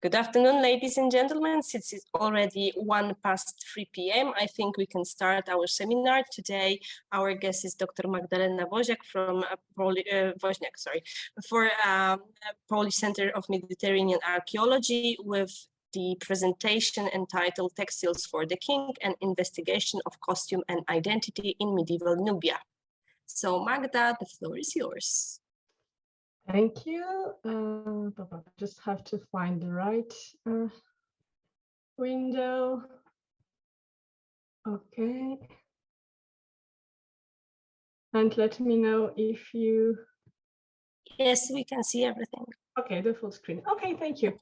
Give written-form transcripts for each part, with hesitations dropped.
Good afternoon, ladies and gentlemen. Since it's already 3 p.m., I think we can start our seminar. Today, our guest is Dr. Magdalena Wozniak from Polish Center of Mediterranean Archaeology with the presentation entitled Textiles for the King, an Investigation of Costume and Identity in Medieval Nubia. So Magda, the floor is yours. Thank you. Just have to find the right window. Okay. And let me know if you... Yes, we can see everything. Okay, the full screen. Okay, thank you.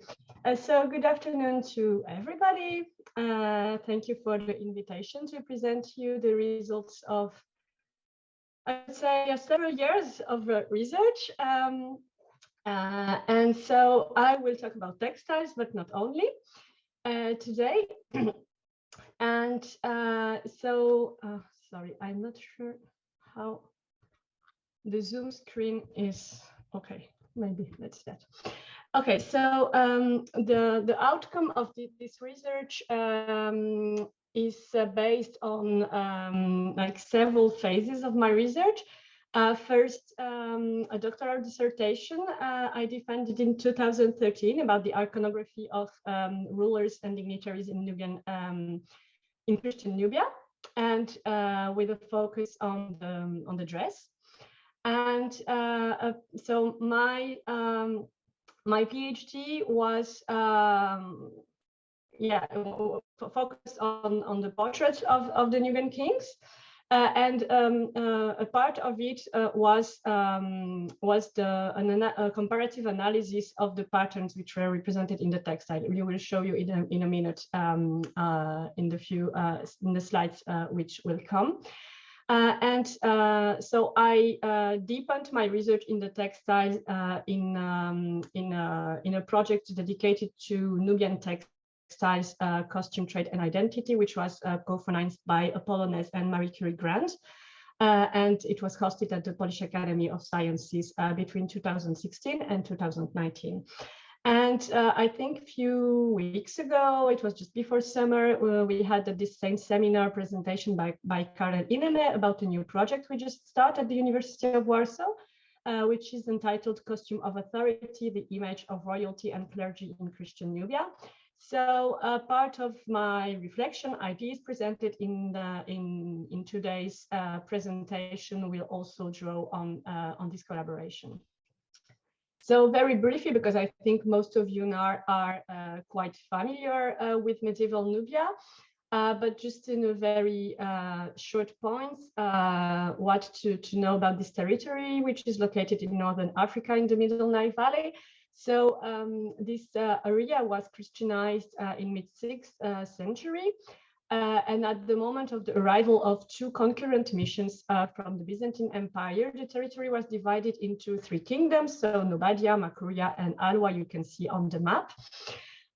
So good afternoon to everybody. Thank you for the invitation to present you the results of, I would say, several years of research. And so I will talk about textiles, but not only today. And sorry, I'm not sure how the Zoom screen is. Okay, maybe that's that. Okay, so the outcome of this research is based on like several phases of my research. First, a doctoral dissertation I defended in 2013 about the iconography of rulers and dignitaries in Nubian, in Christian Nubia, and with a focus on the dress. And so my PhD was focused on the portraits of the Nubian kings. And a part of it was a comparative analysis of the patterns which were represented in the textile. We will show you in a minute in the slides which will come. So I deepened my research in the textiles in a project dedicated to Nubian textiles, costume trade and identity, which was co-financed by Apollonais and Marie Curie grant, and it was hosted at the Polish Academy of Sciences between 2016 and 2019. And I think a few weeks ago, it was just before summer, we had this same seminar presentation by Karel Inene about a new project we just started at the University of Warsaw, which is entitled Costume of Authority, the Image of Royalty and Clergy in Christian Nubia. So part of my reflection ideas presented in today's presentation will also draw on this collaboration. So very briefly, because I think most of you are quite familiar with medieval Nubia, but just in a very short points, what to know about this territory, which is located in northern Africa in the Middle Nile Valley. So this area was Christianized in mid-6th century. And at the moment of the arrival of two concurrent missions from the Byzantine Empire, the territory was divided into 3 kingdoms, so Nubadia, Makuria, and Alwa, you can see on the map.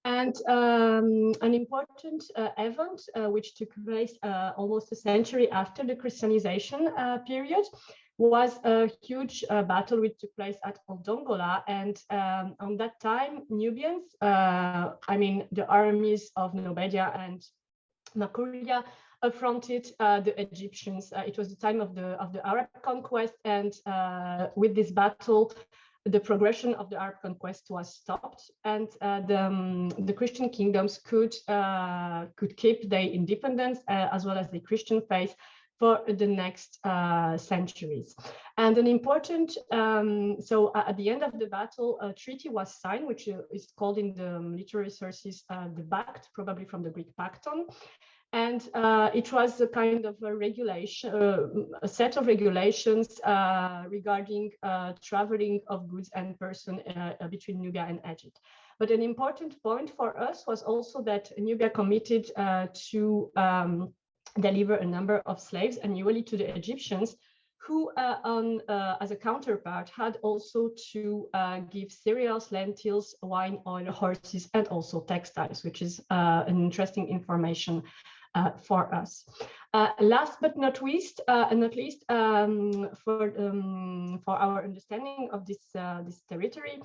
And an important event which took place almost a century after the Christianization period was a huge battle which took place at Oldongola. And on that time, Nubians, I mean, the armies of Nubadia and Makuria affronted the Egyptians. It was the time of the Arab conquest, and with this battle, the progression of the Arab conquest was stopped, and the Christian kingdoms could keep their independence as well as the Christian faith for the next centuries. And an important, so at the end of the battle, a treaty was signed, which is called in the literary sources the Pact, probably from the Greek Pacton. And it was a kind of a regulation, a set of regulations regarding traveling of goods and person between Nubia and Egypt. But an important point for us was also that Nubia committed to deliver a number of slaves annually to the Egyptians, who as a counterpart had also to give cereals, lentils, wine, oil, horses, and also textiles, which is an interesting information for us. Last but not least, for our understanding of this territory,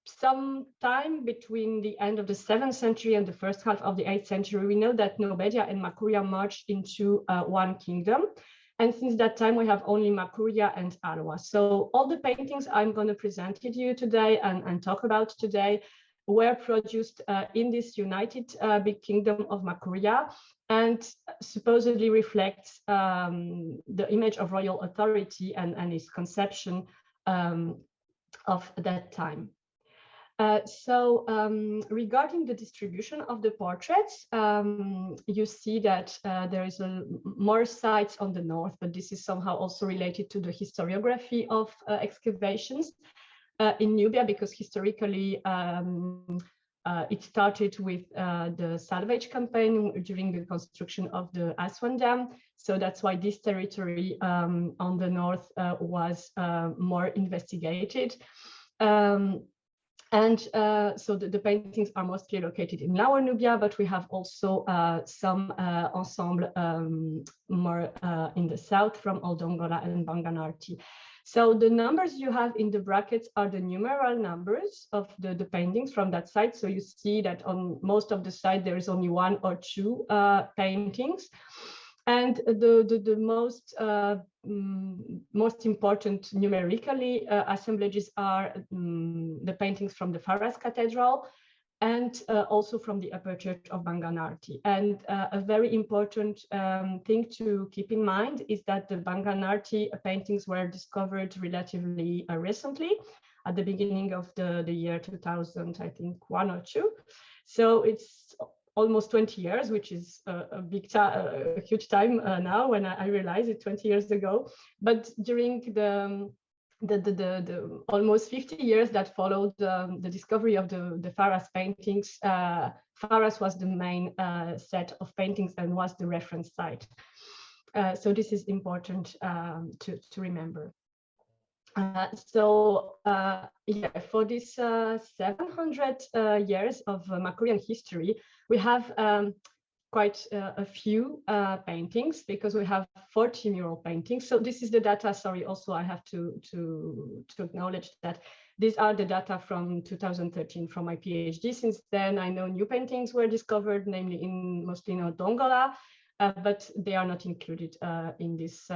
sometime between the end of the 7th century and the first half of the 8th century, we know that Nobedia and Makuria merged into one kingdom. And since that time, we have only Makuria and Alwa. So all the paintings I'm going to present to you today and talk about today were produced in this united big kingdom of Makuria, and supposedly reflects the image of royal authority and its conception of that time. Regarding the distribution of the portraits, you see that there is more sites on the north, but this is somehow also related to the historiography of excavations in Nubia, because historically it started with the salvage campaign during the construction of the Aswan Dam. So that's why this territory on the north was more investigated. So the paintings are mostly located in Lower Nubia, but we have also some ensemble more in the south from Old Dongola and Banganarti. So the numbers you have in the brackets are the numeral numbers of the paintings from that site. So you see that on most of the site, there is only 1 or 2 paintings. And the most important numerically assemblages are the paintings from the Faras Cathedral and also from the Upper Church of Banganarti. And a very important thing to keep in mind is that the Banganarti paintings were discovered relatively recently, at the beginning of the year 2000, I think 1 or 2. So it's almost 20 years, which is a huge time now when I realized it 20 years ago. But during the almost 50 years that followed the discovery of the Faras paintings, Faras was the main set of paintings and was the reference site. So this is important to remember. Yeah, for this 700 years of Makurian history, we have quite a few paintings, because we have 40 mural paintings. So this is the data, sorry, also I have to acknowledge that these are the data from 2013 from my PhD. Since then, I know new paintings were discovered, namely mostly in Dongola, but they are not included in this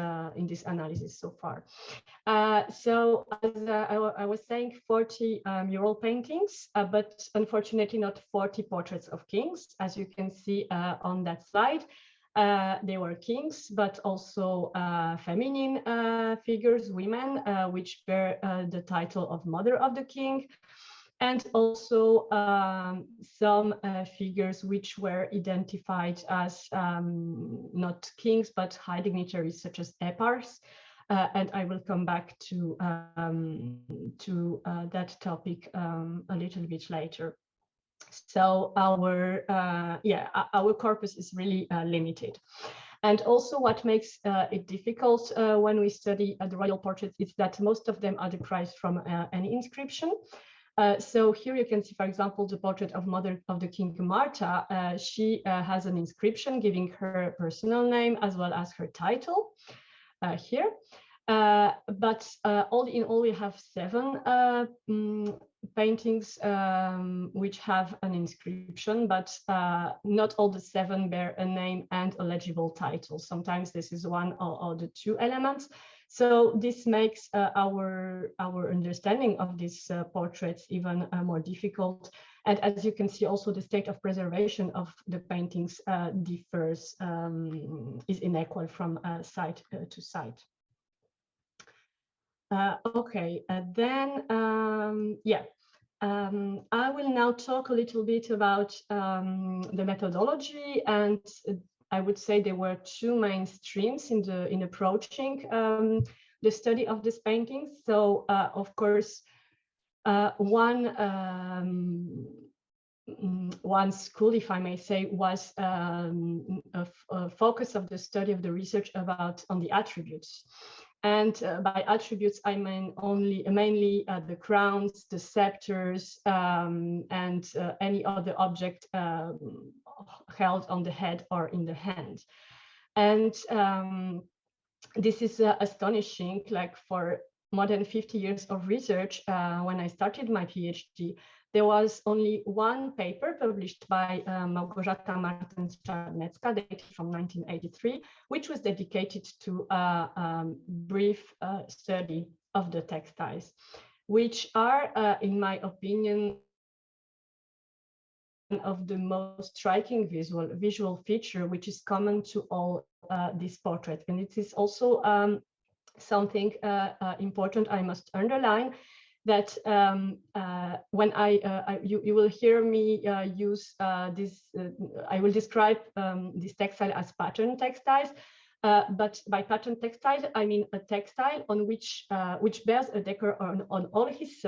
analysis so far. So as I was saying, 40 mural paintings, but unfortunately not 40 portraits of kings. As you can see on that slide, they were kings, but also feminine figures, women, which bear the title of Mother of the King, and also some figures which were identified as not kings, but high dignitaries, such as epars. And I will come back to that topic a little bit later. So our corpus is really limited. And also what makes it difficult when we study the royal portraits is that most of them are derived from an inscription. So here you can see, for example, the portrait of Mother of the King Marta. She has an inscription giving her personal name as well as her title here. But all in all, we have 7 paintings which have an inscription, but not all the 7 bear a name and a legible title. Sometimes this is one or the 2 elements. So this makes our understanding of these portraits even more difficult. And as you can see, also the state of preservation of the paintings differs, is unequal from site to site. Okay, then I will now talk a little bit about the methodology, and I would say there were 2 main streams in approaching the study of these paintings. So of course, one school, if I may say, was a focus of the study of the research on the attributes. And by attributes, I mean mainly the crowns, the scepters, and any other object held on the head or in the hand. And this is astonishing, like for more than 50 years of research, when I started my PhD, there was only one paper published by Małgorzata Martens-Czarnecka, dated from 1983, which was dedicated to a brief study of the textiles, which are, in my opinion, one of the most striking visual feature, which is common to all these portraits. And it is also something important I must underline, that when you will hear me use this, I will describe this textile as pattern textiles. But by pattern textile, I mean a textile on which bears a decor on all its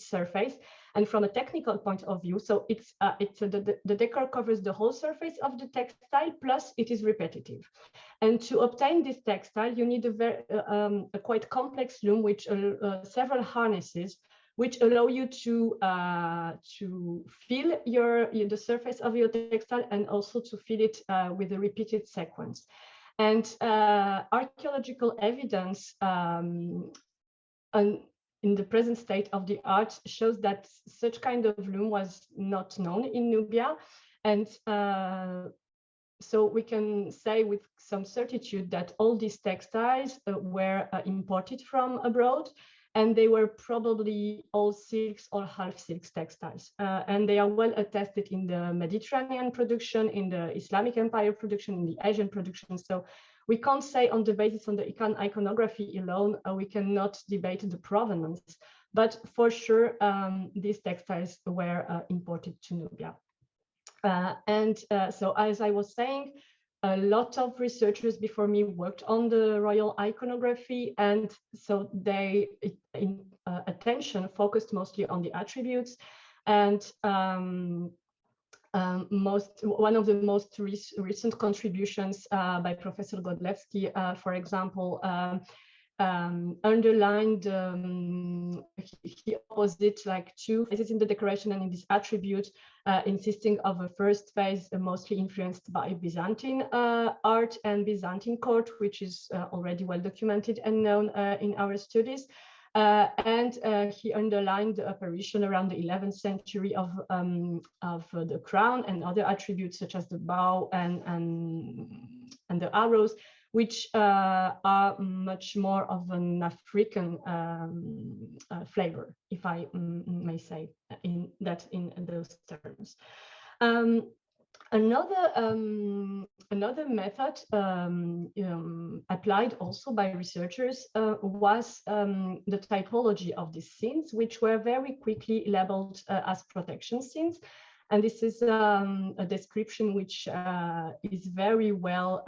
surface. And from a technical point of view, so the decor covers the whole surface of the textile, plus it is repetitive. And to obtain this textile, you need a quite complex loom, which several harnesses, which allow you to fill the surface of your textile, and also to fill it with a repeated sequence. And archaeological evidence in the present state of the art shows that such kind of loom was not known in Nubia. And so we can say with some certitude that all these textiles were imported from abroad, and they were probably all silks or half silks textiles. And they are well attested in the Mediterranean production, in the Islamic Empire production, in the Asian production. So we can't say on the basis of the iconography alone, we cannot debate the provenance, but for sure, these textiles were imported to Nubia. So as I was saying, a lot of researchers before me worked on the royal iconography, and so attention focused mostly on the attributes. And one of the most recent contributions by Professor Godlewski, for example, underlined, he opposite like two phases in the decoration and in this attribute, insisting of a first phase mostly influenced by Byzantine art and Byzantine court, which is already well documented and known in our studies. And he underlined the apparition around the 11th century of the crown and other attributes such as the bow and the arrows, which are much more of an African flavor, if I may say in those terms. Another method applied also by researchers was the typology of these scenes, which were very quickly labeled as protection scenes. And this is a description which is very well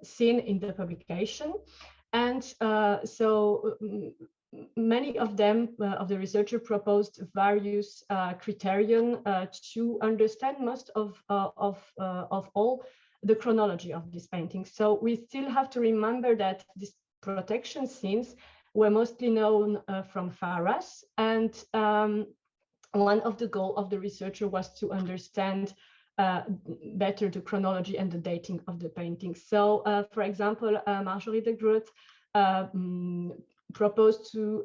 seen in the publication. And so many of them, of the researcher, proposed various criterion to understand most of all the chronology of this painting. So we still have to remember that these protection scenes were mostly known from Faras, and one of the goals of the researcher was to understand better the chronology and the dating of the painting. So, for example, Marjorie de Groot proposed to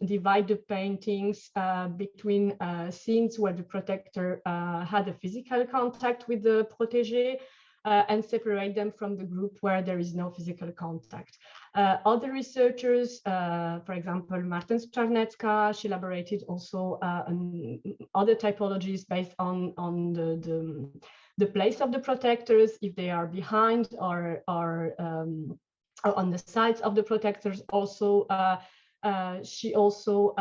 divide the paintings between scenes where the protector had a physical contact with the protégé, and separate them from the group where there is no physical contact. Other researchers, for example, Martens-Czarnecka, she elaborated also on other typologies based on the place of the protectors, if they are behind or on the sides of the protectors. Also, she also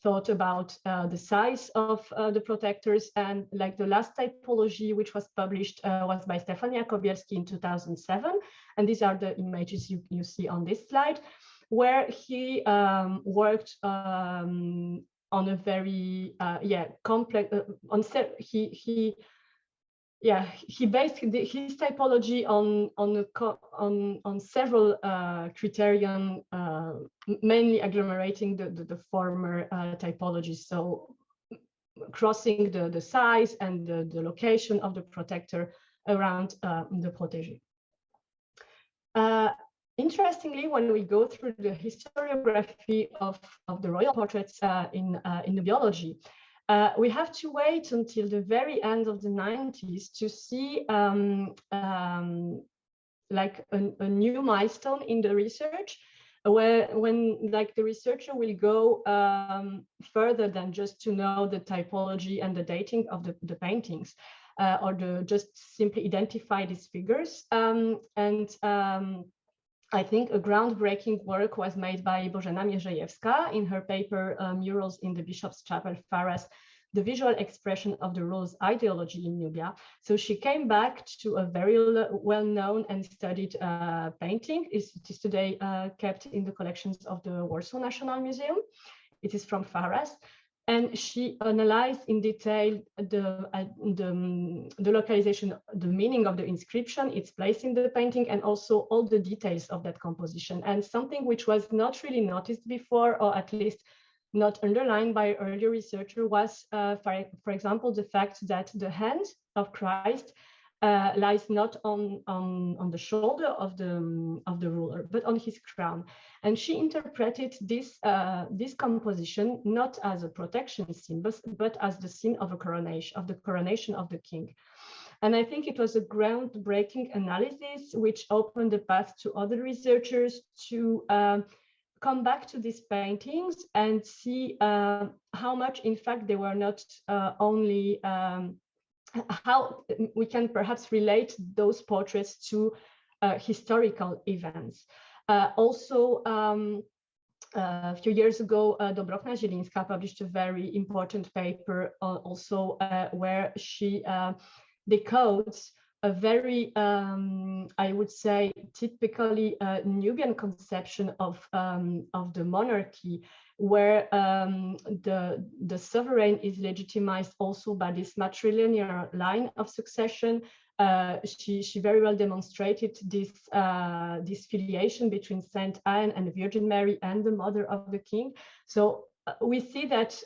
thought about the size of the protectors, and like the last typology, which was published, was by Stefania Kobielski in 2007. And these are the images you see on this slide, where he worked on a very complex. He based his typology on several criterion, mainly agglomerating the former typologies. So crossing the size and the location of the protector around the protégé. Interestingly, when we go through the historiography of the royal portraits in nubiology, we have to wait until the very end of the 90s to see like a new milestone in the research, when like the researcher will go further than just to know the typology and the dating of the paintings, or just simply identify these figures. I think a groundbreaking work was made by Bożena Mierzejewska in her paper Murals in the Bishop's Chapel, Pharas, the visual expression of the rules ideology in Nubia. So she came back to a very well-known and studied painting. It is today kept in the collections of the Warsaw National Museum. It is from Pharas. And she analyzed in detail the localization, the meaning of the inscription, its place in the painting, and also all the details of that composition. And something which was not really noticed before, or at least not underlined by earlier researcher, was, for example, the fact that the hand of Christ lies not on the shoulder of the ruler, but on his crown. And she interpreted this composition not as a protection scene, but as the scene of a coronation, of the coronation of the king. And I think it was a groundbreaking analysis which opened the path to other researchers to come back to these paintings and see how much, in fact, they were not only how we can perhaps relate those portraits to historical events. Also, a few years ago, Dobrowna-Zielińska published a very important paper also where she decodes a very, I would say, typically Nubian conception of the monarchy, where the sovereign is legitimized also by this matrilinear line of succession. She very well demonstrated this filiation between Saint Anne and the Virgin Mary and the mother of the king. So we see that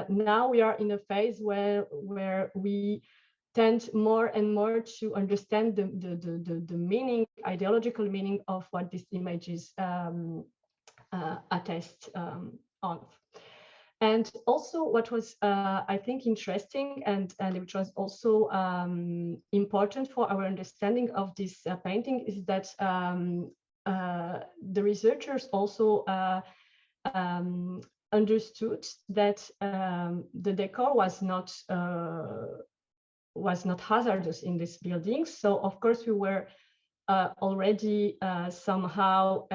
now we are in a phase where we tend more and more to understand the meaning, ideological meaning of what these images attest on. And also what was, I think, interesting and which was also important for our understanding of this painting is that the researchers also understood that the decor was not hazardous in this building. So of course we were already somehow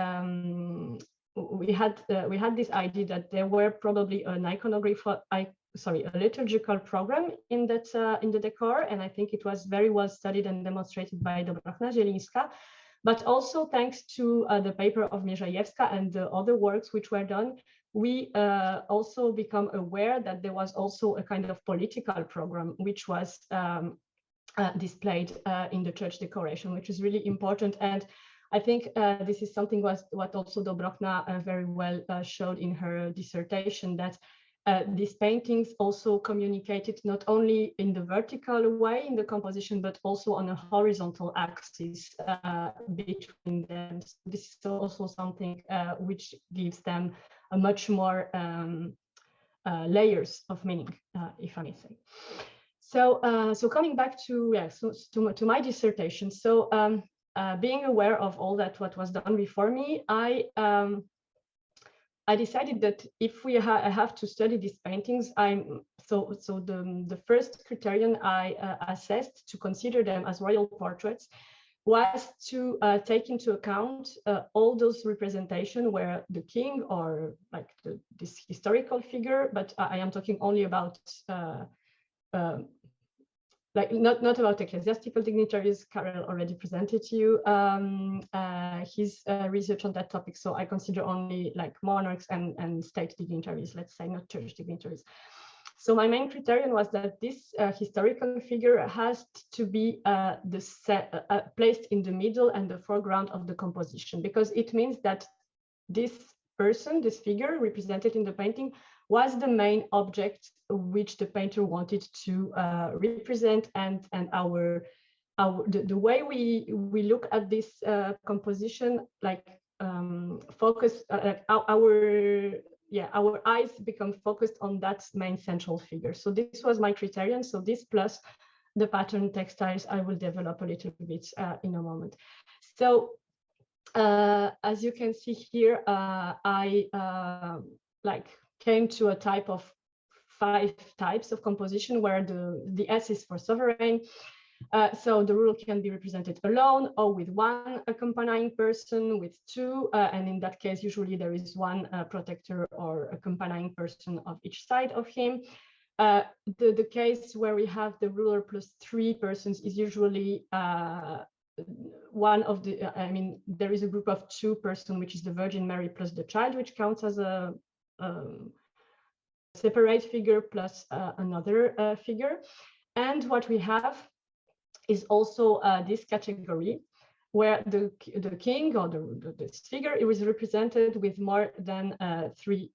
we had this idea that there were probably an iconography, a liturgical program in the decor, and I think it was very well studied and demonstrated by Dobrowna-Zielińska. But also thanks to the paper of Mierzejewska and the other works which were done, we also become aware that there was also a kind of political program which was displayed in the church decoration, which is really important. And I think this is something what also Dobrowna very well showed in her dissertation, that these paintings also communicated not only in the vertical way in the composition, but also on a horizontal axis between them. So this is also something which gives them a much more layers of meaning, if I may say. So coming back to to my dissertation. So being aware of all that what was done before me, I decided that if I have to study these paintings, the first criterion I assessed to consider them as royal portraits was to take into account all those representations where the king or like this historical figure, but I am talking only about like not about ecclesiastical dignitaries. Karel already presented to you his research on that topic. So I consider only like monarchs and state dignitaries, let's say, not church dignitaries. So my main criterion was that this historical figure has to be placed in the middle and the foreground of the composition, because it means that this person, this figure represented in the painting, was the main object which the painter wanted to represent, and our the way we look at this composition, like focus, our eyes become focused on that main central figure. So this was my criterion. So this plus the pattern textiles I will develop a little bit in a moment. So as you can see here, I came to a type of 5 types of composition where the S is for sovereign. So the rule can be represented alone or with 1 accompanying person, with 2, and in that case, usually there is 1 protector or accompanying person of each side of him. The case where we have the ruler plus 3 persons is usually one of the, there is a group of 2 persons, which is the Virgin Mary plus the child, which counts as a separate figure plus another figure. And what we have is also this category where the king or this figure is represented with more than 3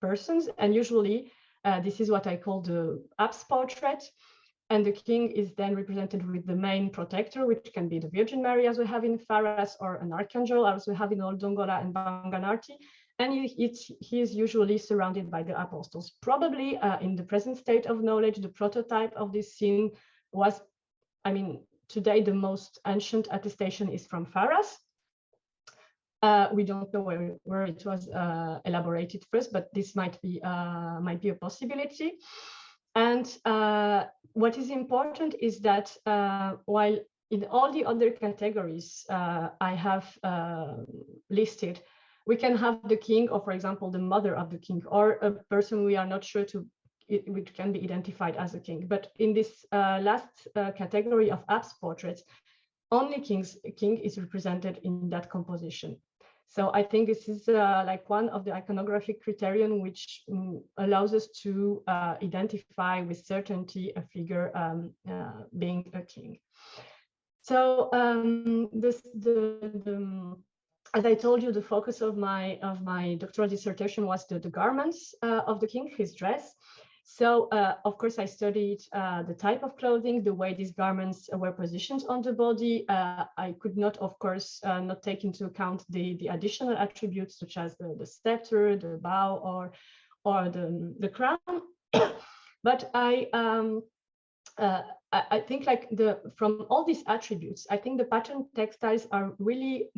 persons. And usually this is what I call the apse portrait. And the king is then represented with the main protector, which can be the Virgin Mary, as we have in Pharas, or an archangel, as we have in Old Dongola and Banganarti. And he is usually surrounded by the apostles. Probably in the present state of knowledge, the prototype of this scene was, today the most ancient attestation is from Pharas. We don't know where it was elaborated first, but this might be a possibility. And what is important is that while in all the other categories I have listed, we can have the king, or for example, the mother of the king, or a person we are not sure which can be identified as a king. But in this last category of apse portraits, only king is represented in that composition. So I think this is like one of the iconographic criterion which allows us to identify with certainty a figure being a king. So as I told you, the focus of my doctoral dissertation was the garments of the king, his dress. So, of course, I studied the type of clothing, the way these garments were positioned on the body. I could not, of course, not take into account the additional attributes such as the scepter, the bow, or the crown. But I think from all these attributes, I think the pattern textiles are really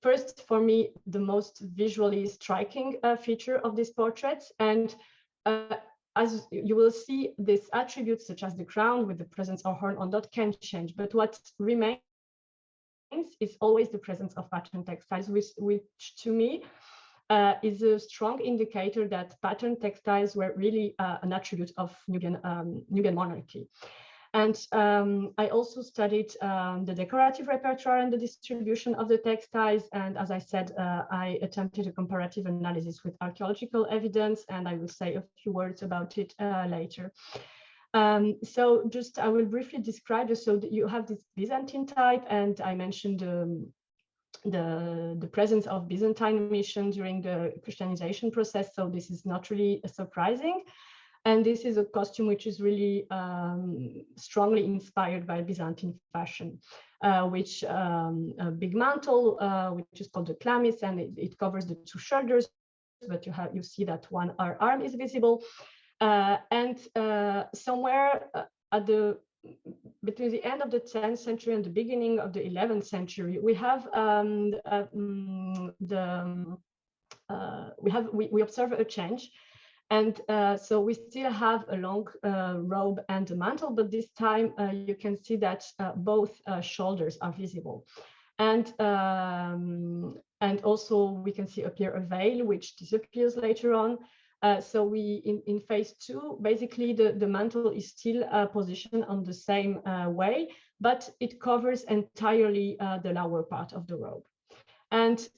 first for me the most visually striking feature of these portraits. And as you will see, these attributes such as the crown with the presence of horn on dot can change, but what remains is always the presence of pattern textiles, which to me is a strong indicator that pattern textiles were really an attribute of Nubian monarchy. And I also studied the decorative repertoire and the distribution of the textiles. And as I said, I attempted a comparative analysis with archaeological evidence, and I will say a few words about it later. So just I will briefly describe this. So you have this Byzantine type, and I mentioned the presence of Byzantine mission during the Christianization process. So this is not really surprising. And this is a costume which is really strongly inspired by Byzantine fashion, which a big mantle, which is called the chlamys, and it covers the 2 shoulders, but you see that one arm is visible. And somewhere between the end of the 10th century and the beginning of the 11th century, we have we observe a change. And so we still have a long robe and a mantle, but this time you can see that both shoulders are visible. And also we can see appear a veil, which disappears later on. So we in phase 2, basically the mantle is still positioned on the same way, but it covers entirely the lower part of the robe. And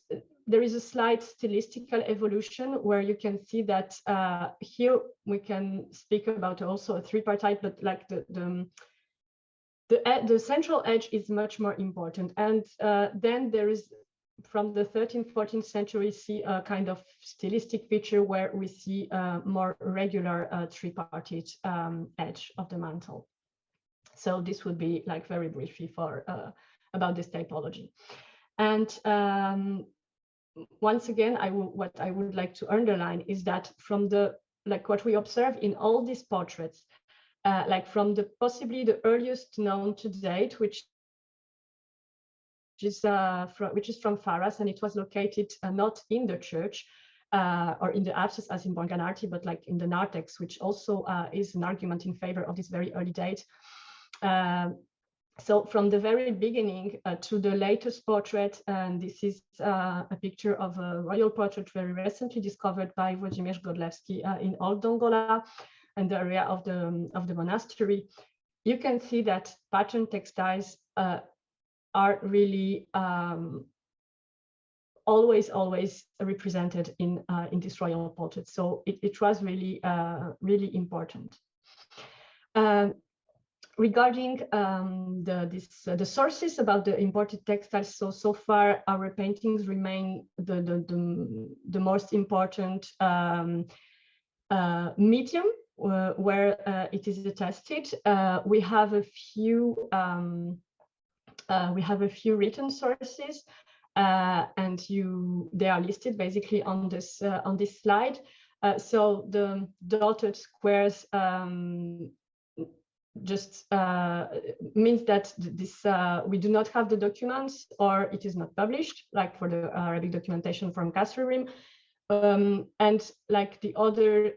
there is a slight stilistical evolution where you can see that here we can speak about also a 3-part type, but like the central edge is much more important. And then there is, from the 13th, 14th century, see a kind of stylistic feature where we see a more regular 3-parted edge of the mantle. So this would be like very briefly for about this typology. And once again, what I would like to underline is that from the like what we observe in all these portraits, like from the possibly the earliest known to date, which is from Faras, and it was located not in the church or in the apsis as in Borganarti, but like in the narthex, which also is an argument in favor of this very early date. So from the very beginning to the latest portrait, and this is a picture of a royal portrait very recently discovered by Wojciech Godlewski in Old Dongola and the area of the monastery. You can see that pattern textiles are really always represented in this royal portrait. So it was really really important. Regarding the sources about the imported textiles, so far our paintings remain the most important medium where it is attested. We have a few written sources, and they are listed basically on this slide. So the dotted squares just means that this we do not have the documents, or it is not published, like for the Arabic documentation from Kasririm. And like the other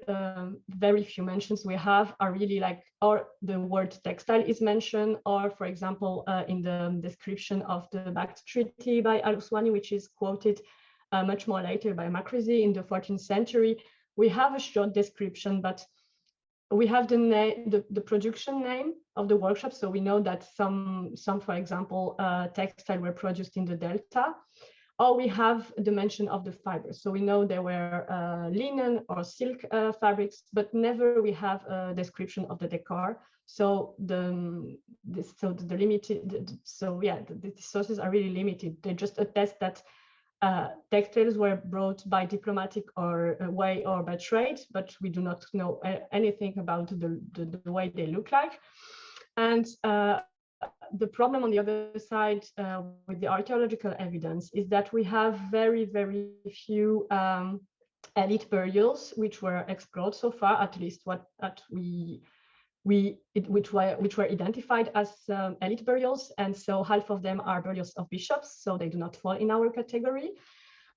very few mentions we have are really like, or the word textile is mentioned, or for example in the description of the Bakht Treaty by Al-Uswani, which is quoted much more later by Makrizi in the 14th century, we have a short description, but we have the production name of the workshop, so we know that some for example textile were produced in the Delta, or we have the mention of the fibers, so we know there were linen or silk fabrics, but never we have a description of the decor. So the sources are really limited. They just attest that textiles were brought by diplomatic or way or by trade, but we do not know anything about the way they look like. And the problem on the other side with the archaeological evidence is that we have very, very few elite burials which were explored so far, at least which were identified as elite burials, and so half of them are burials of bishops, so they do not fall in our category.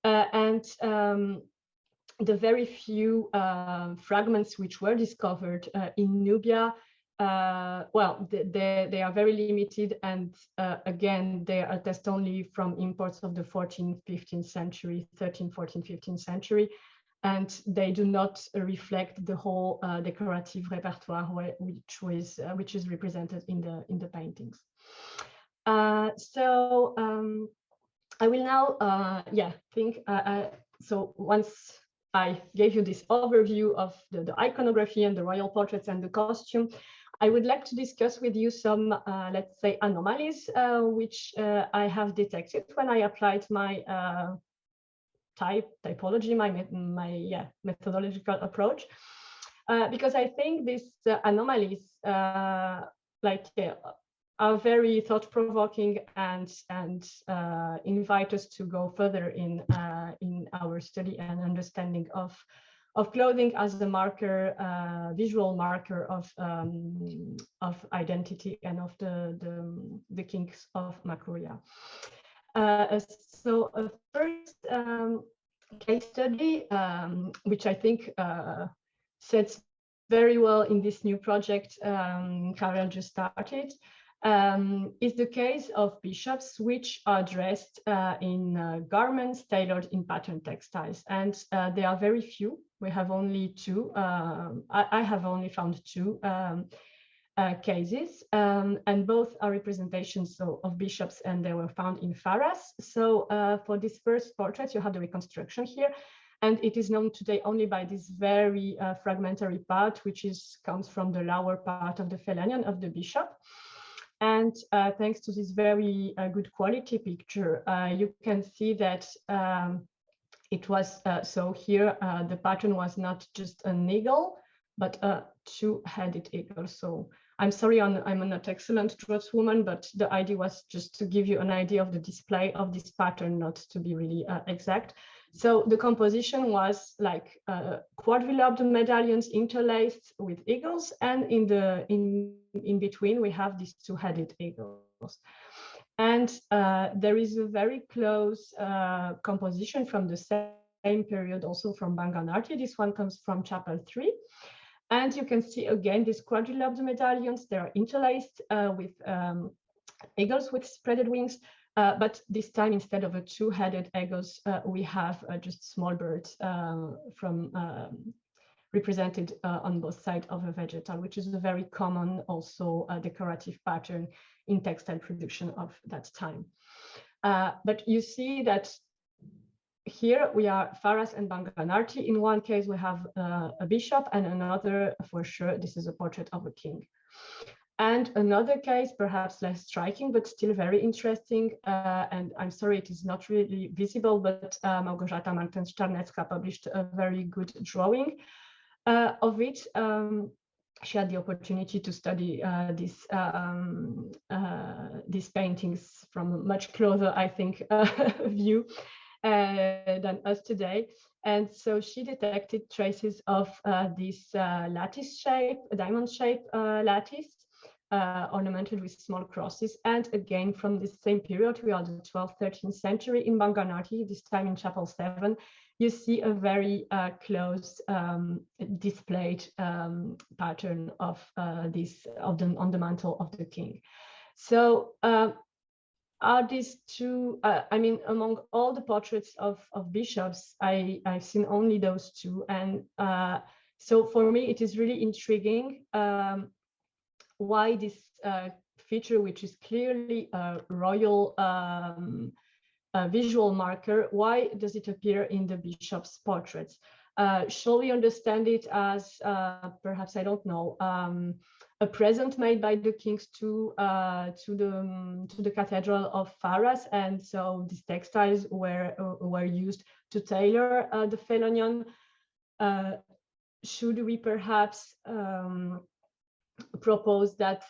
And the very few fragments which were discovered in Nubia, well, they are very limited, and again, they attest only from imports of the 14th, 15th century, 13th, 14th, 15th century. And they do not reflect the whole decorative repertoire which is represented in the paintings. So I will now, so once I gave you this overview of the iconography and the royal portraits and the costume, I would like to discuss with you some, let's say, anomalies which I have detected when I applied my typology, my methodological approach, because I think these anomalies are very thought-provoking and invite us to go further in our study and understanding of clothing as a marker, visual marker of identity and of the kings of Makuria. So a first case study, which I think sets very well in this new project Karel just started, is the case of bishops which are dressed in garments tailored in pattern textiles. And they are very few. We have only two. I have only found two cases, and both are representations of bishops, and they were found in Faras. So for this first portrait, you have the reconstruction here, and it is known today only by this very fragmentary part, which comes from the lower part of the phelanion of the bishop. And thanks to this very good quality picture, you can see that it was, so here the pattern was not just an eagle, but a two-headed eagle. So I'm sorry, I'm not excellent draftswoman, but the idea was just to give you an idea of the display of this pattern, not to be really exact. So the composition was like quadrilobed medallions interlaced with eagles, and in between we have these two-headed eagles. And there is a very close composition from the same period, also from Banganarti. This one comes from Chapel 3. And you can see again these quadrilobed medallions. They are interlaced with eagles with spreaded wings. But this time, instead of a two-headed eagles, we have just small birds represented on both sides of a vegetal, which is a very common also decorative pattern in textile production of that time. But you see that here we are Faras and Banganarti. In one case, we have a bishop, and another, for sure, this is a portrait of a king. And another case, perhaps less striking, but still very interesting, and I'm sorry it is not really visible, but Małgorzata Martens-Czarnecka published a very good drawing of it. She had the opportunity to study these paintings from a much closer, I think, view than us today. And so she detected traces of this lattice shape, diamond shape lattice, ornamented with small crosses. And again, from the same period, we are the 12th, 13th century in Banganarti, this time in Chapel 7, you see a very close displayed pattern of this on the mantle of the king. So are these two, I mean, among all the portraits of bishops, I've seen only those two. And so for me, it is really intriguing why this feature, which is clearly a royal visual marker, why does it appear in the bishop's portraits? Shall we understand it as, perhaps, I don't know, a present made by the kings to the cathedral of Faras, and so these textiles were used to tailor the phelonion? Should we perhaps propose that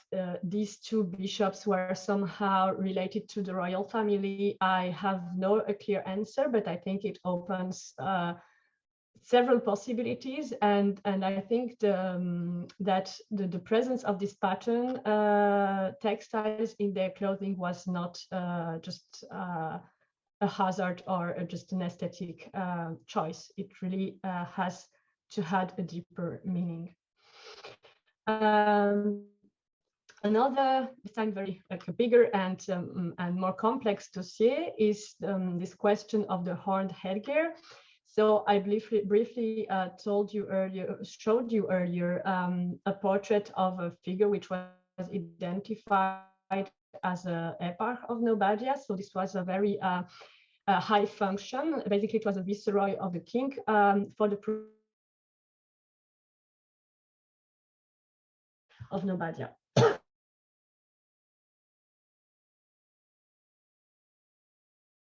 these two bishops were somehow related to the royal family? I have no clear answer, but I think it opens several possibilities, and I think that the presence of this pattern textiles in their clothing was not just a hazard or just an aesthetic choice. It really has to have a deeper meaning. Another, this time very like a bigger and more complex dossier is this question of the horned headgear. So I briefly showed you earlier a portrait of a figure which was identified as a eparch of Nobadia. So this was a very high function. Basically, it was a viceroy of the king for the of Nobadia.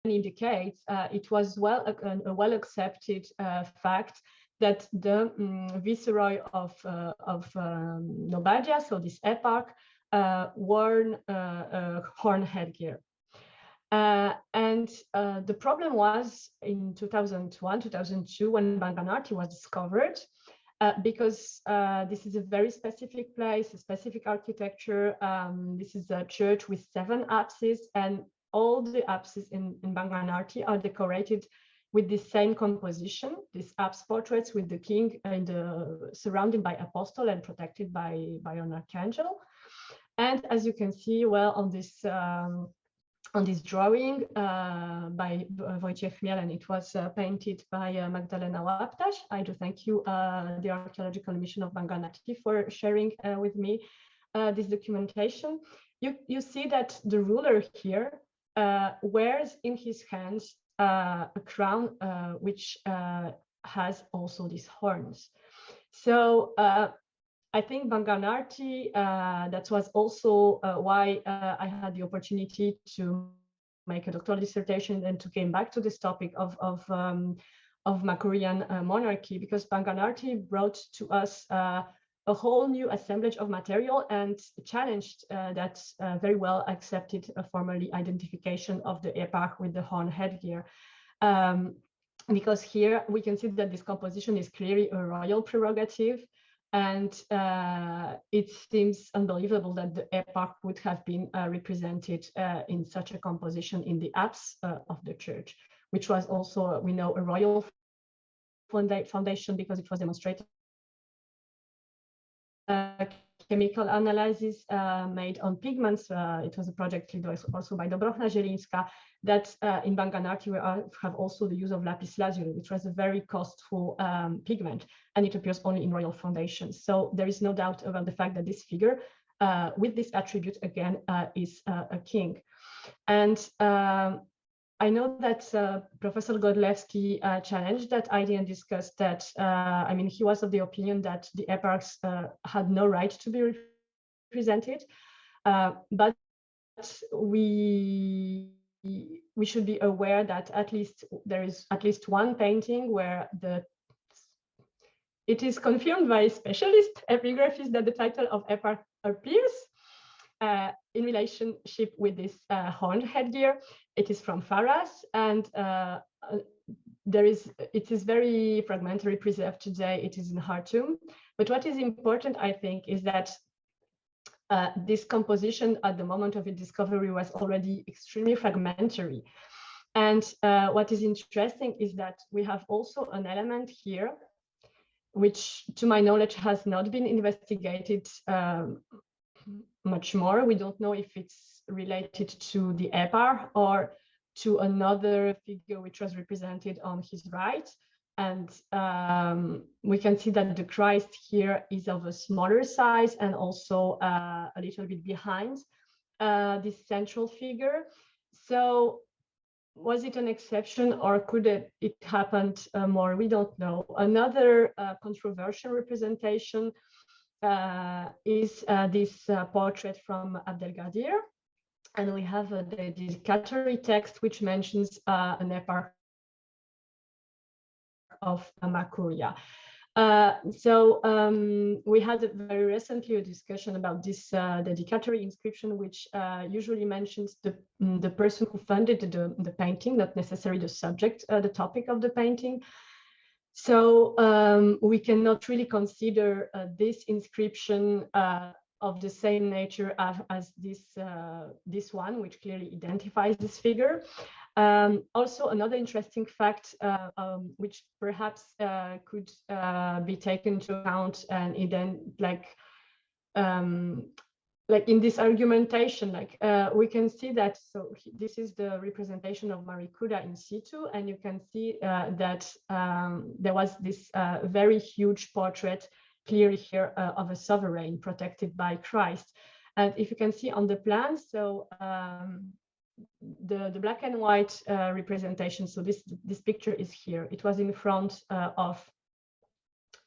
Indicates it was a well accepted fact that the viceroy of Nobadia, so this eparch, wore a horn headgear. And the problem was in 2001, 2002, when Banganarti was discovered, because this is a very specific place, a specific architecture. This is a church with 7 apses, and all the apses in Banganarti are decorated with the same composition, these apse portraits with the king surrounded by apostle and protected by an archangel. And as you can see, well, on this drawing by Wojciech Chmiel, and it was painted by Magdalena Łaptaś. I do thank you, the Archaeological Mission of Banganarti, for sharing with me this documentation. You see that the ruler here wears in his hands a crown which has also these horns. So I think Banganarti, that was also why I had the opportunity to make a doctoral dissertation and to came back to this topic of Makurian monarchy, because Banganarti brought to us a whole new assemblage of material and challenged that very well accepted formally identification of the eparch with the horn headgear. Because here we can see that this composition is clearly a royal prerogative, and it seems unbelievable that the eparch would have been represented in such a composition in the apse of the church, which was also, we know, a royal foundation because it was demonstrated chemical analysis made on pigments. It was a project led also by Dobrowna-Zielińska, that in Banganarki we have also the use of lapis lazuli, which was a very costful pigment, and it appears only in royal foundations. So there is no doubt about the fact that this figure with this attribute again is a king. And I know that Professor Godlewski challenged that idea and discussed that, I mean, he was of the opinion that the eparchs had no right to be represented, but we should be aware that there is at least one painting where it is confirmed by specialist epigraphists that the title of eparch appears in relationship with this horned headgear. It is from Faras, and it is very fragmentary, preserved today. It is in Khartoum. But what is important, I think, is that this composition at the moment of its discovery was already extremely fragmentary. And what is interesting is that we have also an element here, which to my knowledge has not been investigated much more. We don't know if it's related to the eparch or to another figure which was represented on his right. And we can see that the Christ here is of a smaller size and also a little bit behind this central figure. So was it an exception, or could it happened more? We don't know. Another controversial representation is this portrait from Abdelgadir, and we have the dedicatory text which mentions an eparch of Makuria. We had very recently a discussion about this dedicatory inscription, which usually mentions the person who funded the painting, not necessarily the subject, the topic of the painting. So we cannot really consider this inscription of the same nature as this one, which clearly identifies this figure. Also, another interesting fact, which perhaps could be taken into account, and then like in this argumentation, we can see that, so this is the representation of Marikuda in situ, and you can see that there was this very huge portrait clearly here of a sovereign protected by Christ. And if you can see on the plan, so the black and white representation, so this picture is here. It was in front of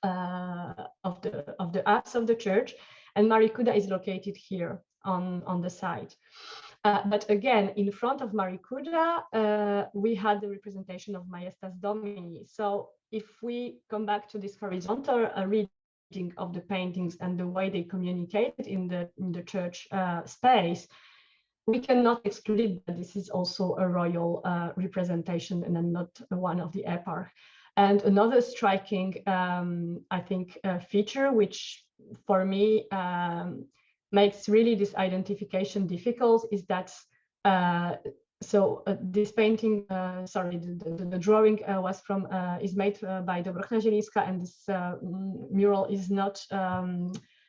the apse of the church, and Marikuda is located here on the side. But again, in front of Marikuda, we had the representation of Majestas Domini. So if we come back to this horizontal reading of the paintings and the way they communicated in the church space, we cannot exclude that this is also a royal representation and then not one of the eparch. And another striking, I think, feature, which for me makes really this identification difficult, is that this painting, the drawing is made by Dobrowna-Zielińska, and this mural is not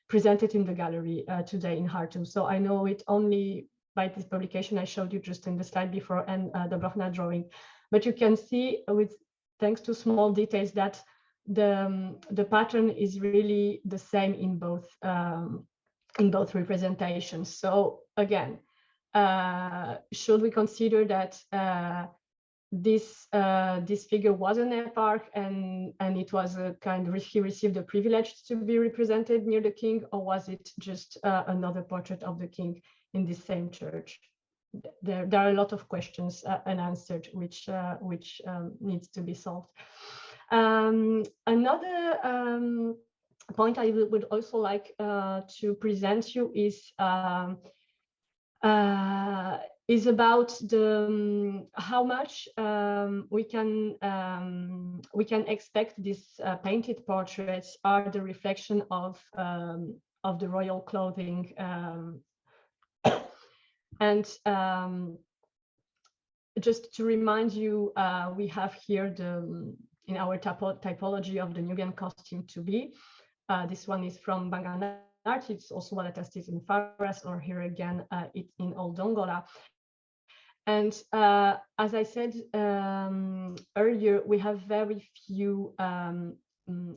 presented in the gallery today in Khartoum. So I know it only by this publication I showed you just in the slide before, and the Dobrowna drawing. But you can see, thanks to small details, that the pattern is really the same in both representations. So again, should we consider that this figure was an eparch and it was a kind of, he received a privilege to be represented near the king, or was it just another portrait of the king in the same church? There are a lot of questions unanswered, which needs to be solved. Another point I would also like to present you is about the how much we can expect these painted portraits are the reflection of the royal clothing, and just to remind you, we have here in our typology of the Nubian costume to be. This one is from Banganart. It's also what it is in Faras, or here again, it's in Old Dongola. And as I said earlier, we have very few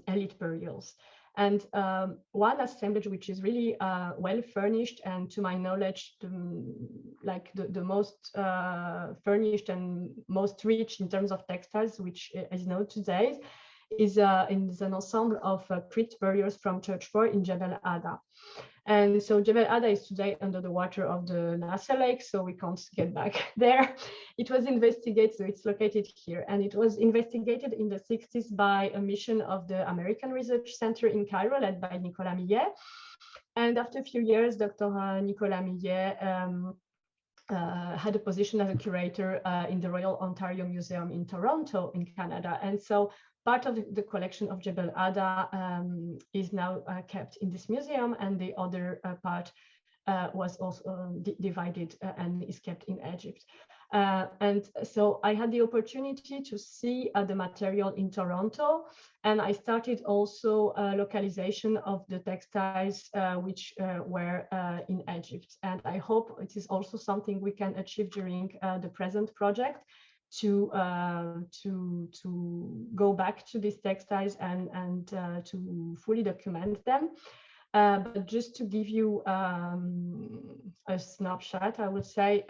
elite burials. And one assemblage which is really well furnished, and to my knowledge, the most furnished and most rich in terms of textiles, which is known today, is an ensemble of crypt burials from Church 4 in Jebel Ada. And so Jebel Ada is today under the water of the Nasser Lake, so we can't get back there. It was investigated, so it's located here, and it was investigated in the 60s by a mission of the American Research Center in Cairo, led by Nicolas Millet. And after a few years, Dr. Nicolas Millet had a position as a curator in the Royal Ontario Museum in Toronto, in Canada. And so part of the collection of Jebel Ada is now kept in this museum, and the other part was also divided and is kept in Egypt. And so I had the opportunity to see the material in Toronto, and I started also localization of the textiles which were in Egypt. And I hope it is also something we can achieve during the present project, to go back to these textiles and to fully document them. But just to give you a snapshot, I would say,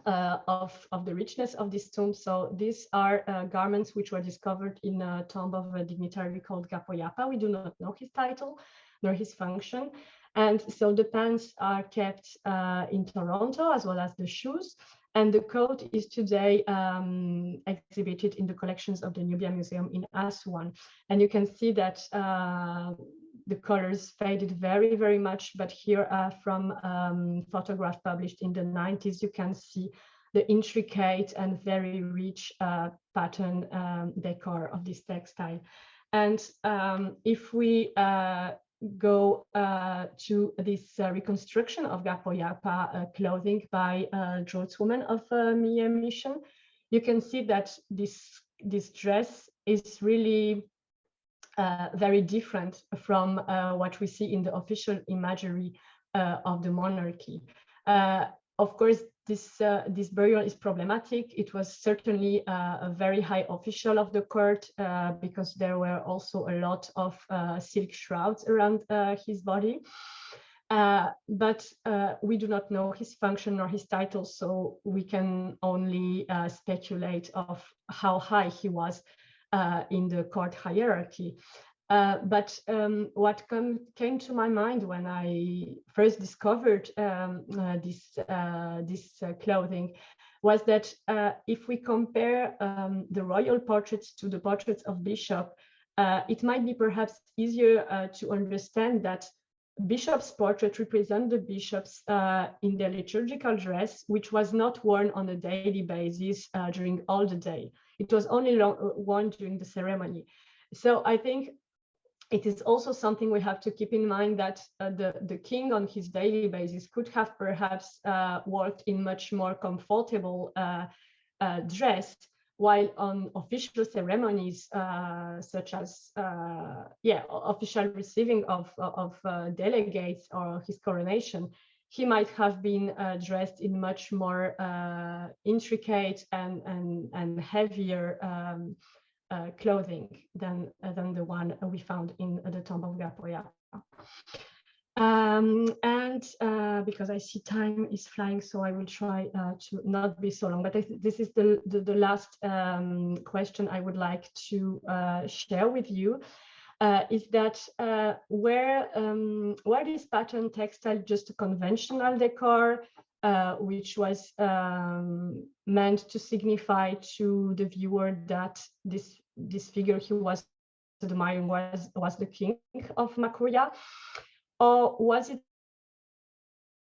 of the richness of this tomb. So these are garments which were discovered in a tomb of a dignitary called Gapoyapa. We do not know his title nor his function. And so the pants are kept in Toronto, as well as the shoes. And the coat is today exhibited in the collections of the Nubia Museum in Aswan. And you can see that the colors faded very, very much. But here from photograph published in the 90s, you can see the intricate and very rich pattern decor of this textile. And if we go to this reconstruction of Gapoyapa clothing by draughtswoman of Millet Mission, you can see that this dress is really very different from what we see in the official imagery of the monarchy. Of course, this burial is problematic. It was certainly a very high official of the court because there were also a lot of silk shrouds around his body. But we do not know his function or his title, so we can only speculate of how high he was in the court hierarchy. But what came to my mind when I first discovered this clothing was that if we compare the royal portraits to the portraits of bishop, it might be perhaps easier to understand that bishops' portraits represent the bishops in their liturgical dress, which was not worn on a daily basis during all the day. It was only worn during the ceremony. So I think it is also something we have to keep in mind, that the king on his daily basis could have perhaps worked in much more comfortable dress, while on official ceremonies such as official receiving of delegates or his coronation, he might have been dressed in much more intricate and heavier clothing than the one we found in the tomb of Gapoyapa. And because I see time is flying, so I will try to not be so long, but this is the last question I would like to share with you, is that where this pattern textile just a conventional decor, which was meant to signify to the viewer that this figure, he was Seminarium was the king of Makuria, or was it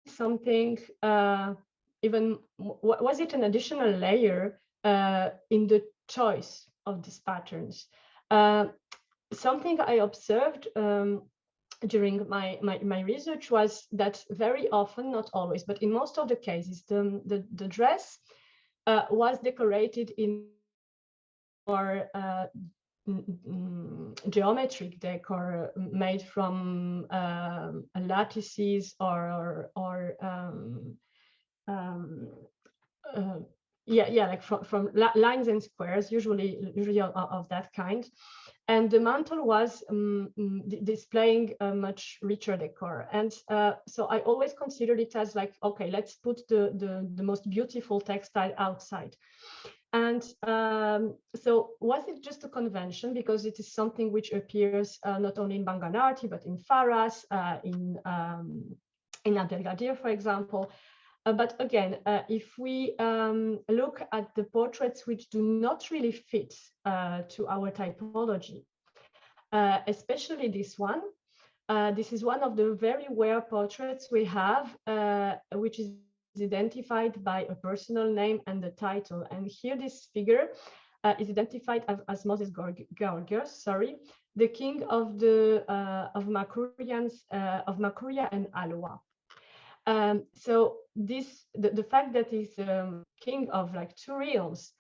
something was it an additional layer in the choice of these patterns? Something I observed during my research was that very often, not always, but in most of the cases, the dress was decorated in more geometric decor made from lattices or like from lines and squares, usually of that kind. And the mantle was displaying a much richer decor. And so I always considered it as like, okay, let's put the most beautiful textile outside. And so was it just a convention, because it is something which appears not only in Banganarti, but in Faras, in Abdelgadir, for example. But again, if we look at the portraits which do not really fit to our typology, especially this one, this is one of the very rare portraits we have, which is identified by a personal name and the title. And here this figure is identified as Moses Georgios, the king of the of Makuria and Alua. So the fact that he's king of like two realms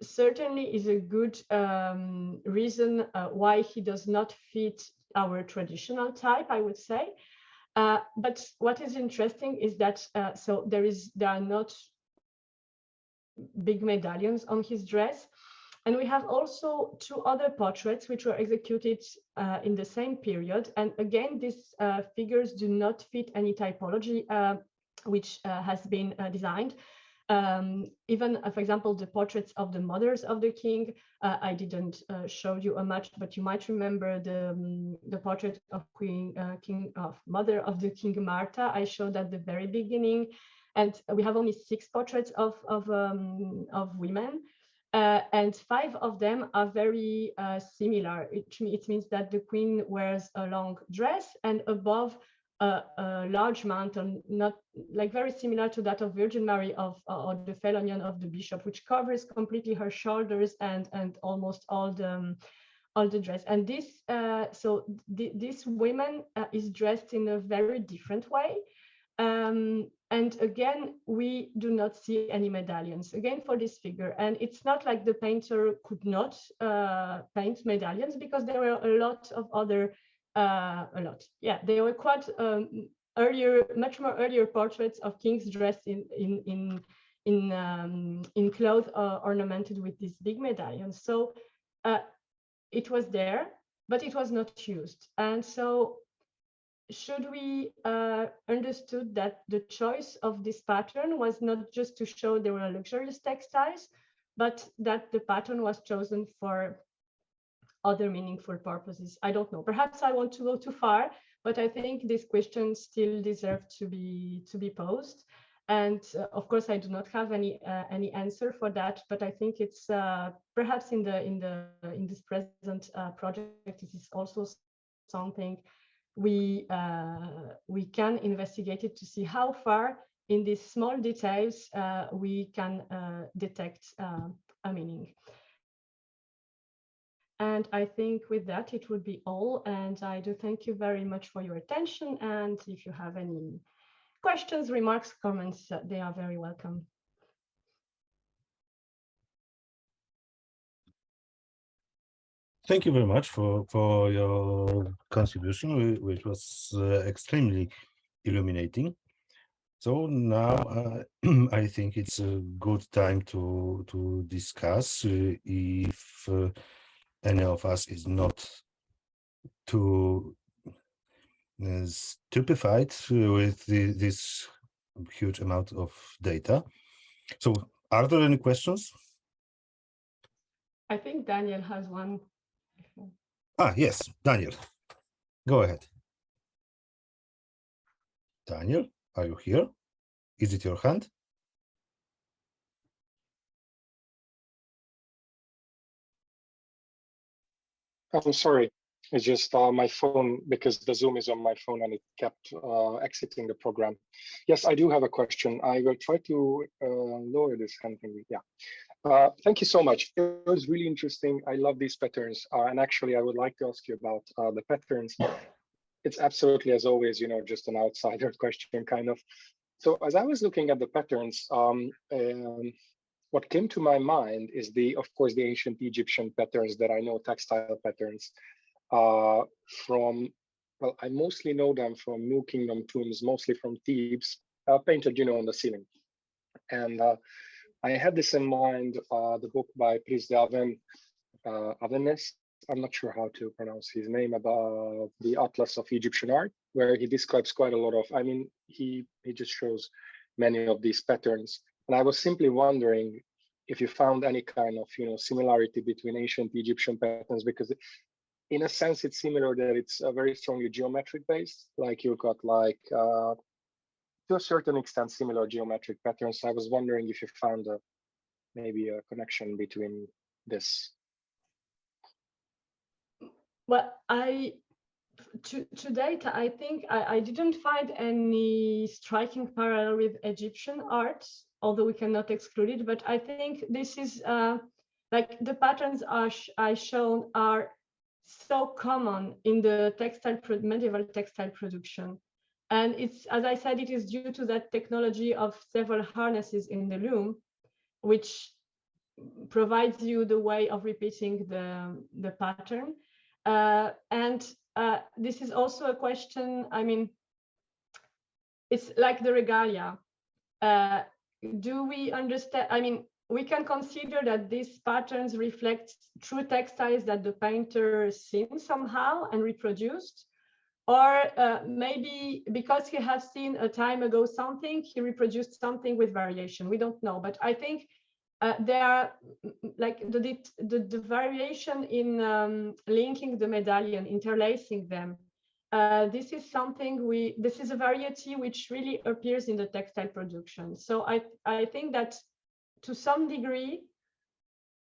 certainly is a good reason why he does not fit our traditional type, I would say. But what is interesting is that so there are not big medallions on his dress. And we have also two other portraits which were executed in the same period. And again, these figures do not fit any typology which has been designed. Even, for example, the portraits of the mothers of the king, I didn't show you a much, but you might remember the portrait of mother of the king Martha. I showed at the very beginning, and we have only 6 portraits of women. And 5 of them are very similar. It means that the queen wears a long dress and above a large mantle, not like very similar to that of Virgin Mary or the Phelonion of the bishop, which covers completely her shoulders and almost all the dress. And this woman is dressed in a very different way. And again, we do not see any medallions again for this figure. And it's not like the painter could not paint medallions, because there were a lot of other, there were quite much more earlier portraits of kings dressed in clothes ornamented with these big medallions. So it was there, but it was not used. And so should we understood that the choice of this pattern was not just to show there were luxurious textiles, but that the pattern was chosen for other meaningful purposes? I don't know. Perhaps I want to go too far, but I think this question still deserves to be posed. And of course, I do not have any answer for that. But I think it's perhaps in this present project, this is also something we can investigate it to see how far in these small details we can detect a meaning. And I think with that, it would be all. And I do thank you very much for your attention. And if you have any questions, remarks, comments, they are very welcome. Thank you very much for your contribution, which was extremely illuminating. So now I think it's a good time to discuss if any of us is not too stupefied with this huge amount of data. So are there any questions? I think Daniel has one. Yes, Daniel, go ahead. Daniel, are you here? Is it your hand? I'm sorry. It's just my phone, because the Zoom is on my phone and it kept exiting the program. Yes, I do have a question. I will try to lower this hand thing. Yeah. Thank you so much. It was really interesting. I love these patterns. And actually, I would like to ask you about the patterns. It's absolutely, as always, just an outsider question, kind of. So as I was looking at the patterns, what came to my mind is of course, the ancient Egyptian patterns that I know, textile patterns from, well, I mostly know them from New Kingdom tombs, mostly from Thebes, painted, on the ceiling. And I had this in mind, the book by Pris de Avenes, I'm not sure how to pronounce his name, about the Atlas of Egyptian art, where he describes quite a lot of, he just shows many of these patterns. And I was simply wondering if you found any kind of, similarity between ancient Egyptian patterns, because in a sense, it's similar that it's very strongly geometric based, like you've got to a certain extent, similar geometric patterns. I was wondering if you found maybe a connection between this. Well, to date, I think I didn't find any striking parallel with Egyptian art, although we cannot exclude it. But I think this is like the patterns I shown are so common in the medieval textile production. And it's, as I said, it is due to that technology of several harnesses in the loom, which provides you the way of repeating the pattern. And this is also a question, it's like the regalia. Do we understand, we can consider that these patterns reflect true textiles that the painter seen somehow and reproduced, or maybe because he has seen a time ago something, he reproduced something with variation. We don't know, but I think there are like the variation in linking the medallion, interlacing them. This is a variety which really appears in the textile production. So I think that to some degree,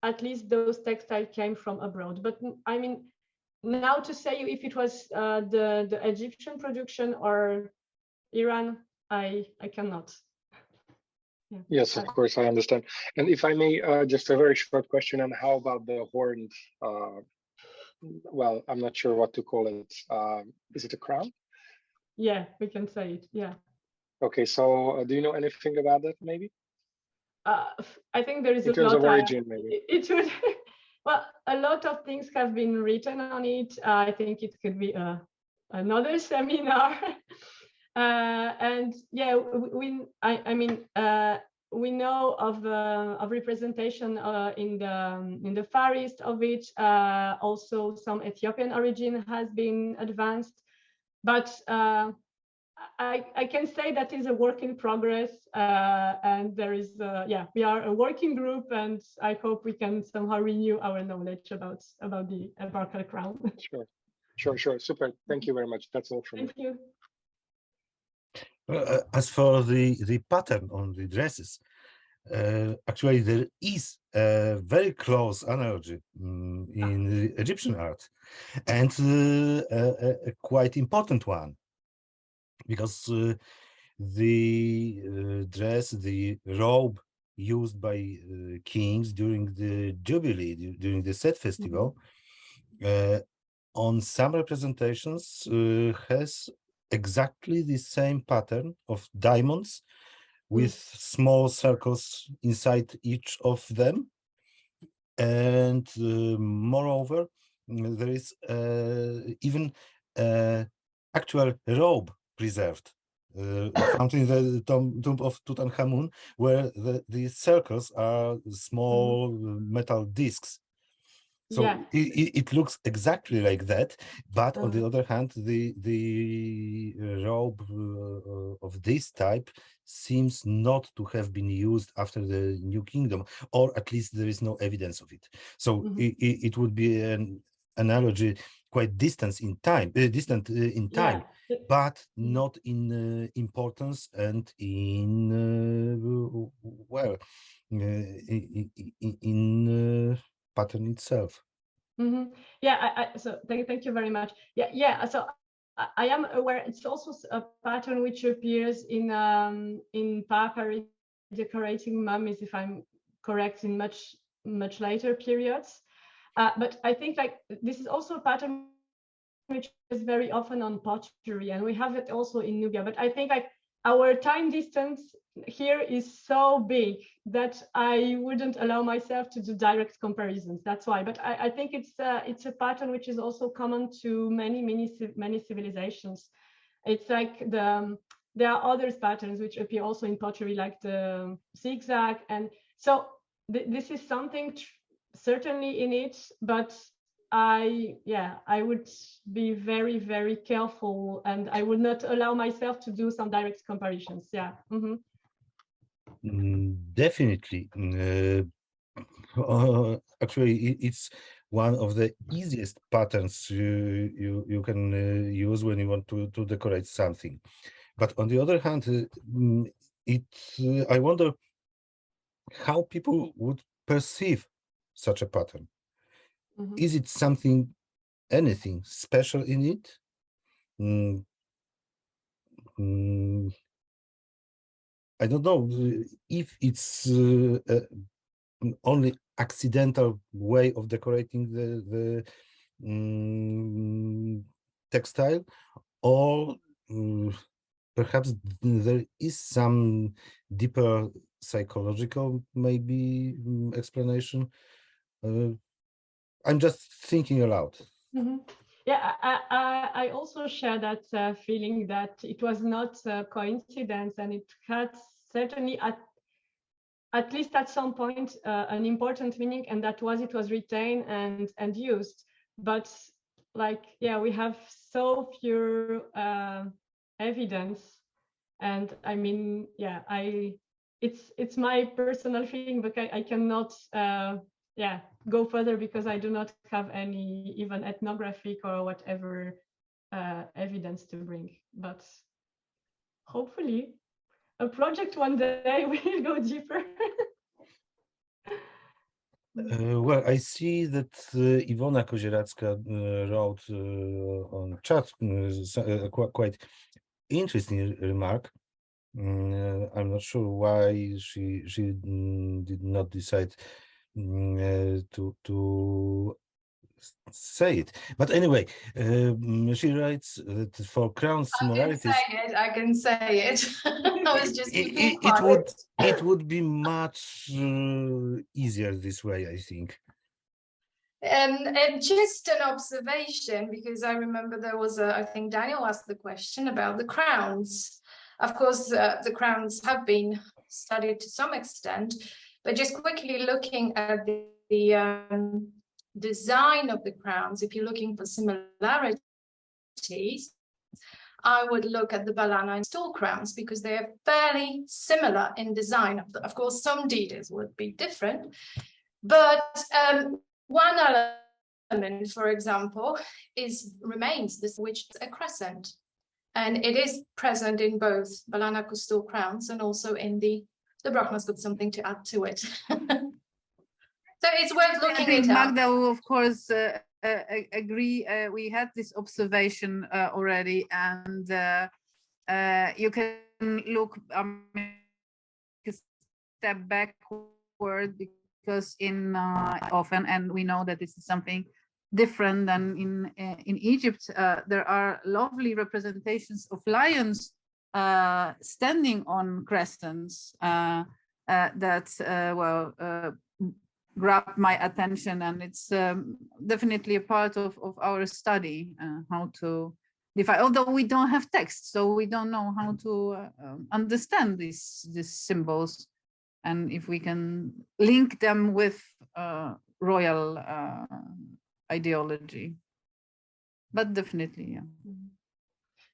at least those textiles came from abroad. But now to say if it was the Egyptian production or Iran, I cannot. Yeah. Yes, of course, I understand. And if I may, just a very short question, and how about the horned, well, I'm not sure what to call it. Is it a crown? Yeah, we can say it, yeah. Okay, so do you know anything about that, maybe? I think there is in terms of origin, maybe. It would, well, a lot of things have been written on it. I think it could be another seminar. And yeah, we know of representation in the Far East of it. Also, some Ethiopian origin has been advanced, but I can say that is a work in progress, and there is, we are a working group, and I hope we can somehow renew our knowledge about the Barkal crown. Sure, super. Thank you very much. That's all from me. Thank you. As for the pattern on the dresses, actually there is a very close analogy in the Egyptian art, and a quite important one, because the dress, the robe used by kings during the Jubilee, during the Set Festival, on some representations has exactly the same pattern of diamonds with small circles inside each of them. And moreover, there is even actual robe preserved, found in the tomb of Tutankhamun, where the circles are small metal discs. So yeah. it looks exactly like that, but on the other hand, the robe of this type seems not to have been used after the New Kingdom, or at least there is no evidence of it. So it would be an analogy quite distant in time, but not in importance and in in pattern itself. Yeah, so thank you very much. Yeah. So I am aware it's also a pattern which appears in papyri decorating mummies, if I'm correct, in much later periods. But I think like this is also a pattern which is very often on pottery, and we have it also in Nubia. But I think like our time distance here is so big that I wouldn't allow myself to do direct comparisons. That's why. But I think it's a pattern which is also common to many civilizations. It's like there are other patterns which appear also in pottery, like the zigzag, and so this is something certainly in it, but I would be very, very careful, and I would not allow myself to do some direct comparisons. Yeah. Definitely. Actually, it's one of the easiest patterns you can use when you want to decorate something. But on the other hand, I wonder how people would perceive such a pattern. Is it anything special in it? I don't know if it's only accidental way of decorating the textile, or perhaps there is some deeper psychological maybe explanation. I'm just thinking aloud. Yeah, I also share that feeling that it was not a coincidence, and it had certainly at least at some point an important meaning, and that was it was retained and used. But like, yeah, we have so few evidence, and I mean, yeah, it's my personal feeling, but I cannot go further because I do not have any even ethnographic or whatever evidence to bring. But hopefully a project one day will go deeper. Well, I see that Iwona Kozieracka wrote on chat quite interesting remark. I'm not sure why she did not decide to say it, but anyway, she writes that for crown similarities, I can say it. I was just keeping quiet. it would be much easier this way, I think. And just an observation, because I remember there was I think Daniel asked the question about the crowns. Of course, the crowns have been studied to some extent, but just quickly looking at the design of the crowns, if you're looking for similarities, I would look at the balana and stool crowns because they are fairly similar in design. Of course, some details would be different, but one element, for example, remains this, which is a crescent, and it is present in both balana stool crowns and also in the Brahma's got something to add to it. So it's worth looking at. Magda will, of course, agree. We had this observation already, and you can look a step backward because often, and we know that this is something different than in Egypt. There are lovely representations of lions standing on crescents that grabbed my attention, and it's definitely a part of our study, how to define, although we don't have text, so we don't know how to understand these symbols, and if we can link them with royal ideology. But definitely,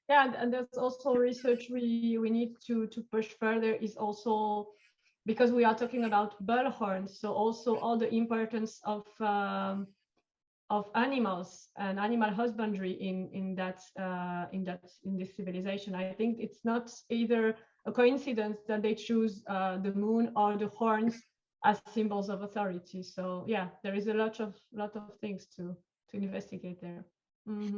yeah, and there's also research we need to push further, is also because we are talking about bull horns, so also all the importance of animals and animal husbandry in this civilization. I think it's not either a coincidence that they choose the moon or the horns as symbols of authority. So yeah, there is a lot of things to investigate there. The